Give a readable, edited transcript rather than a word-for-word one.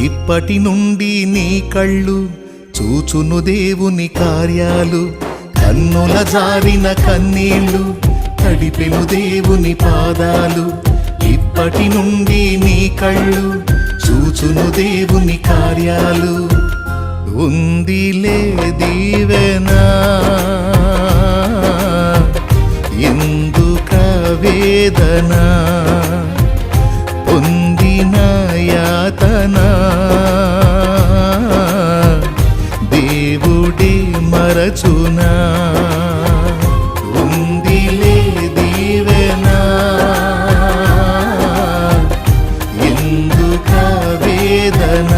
ఇప్పటి నుండి నీ కళ్ళు చూచును దేవుని కార్యాలు, కన్నుల జారిన కన్నీళ్ళు తడిపెను దేవుని పాదాలు. ఇప్పటి నుండి నీ కళ్ళు చూచును దేవుని కార్యాలు. ఉందిలే దీవెనా ఎందుక వేదన, పొందిన యాతన దేవుడే మరచునా. ఉందిలే దీవెనా ఎందుక వేదన.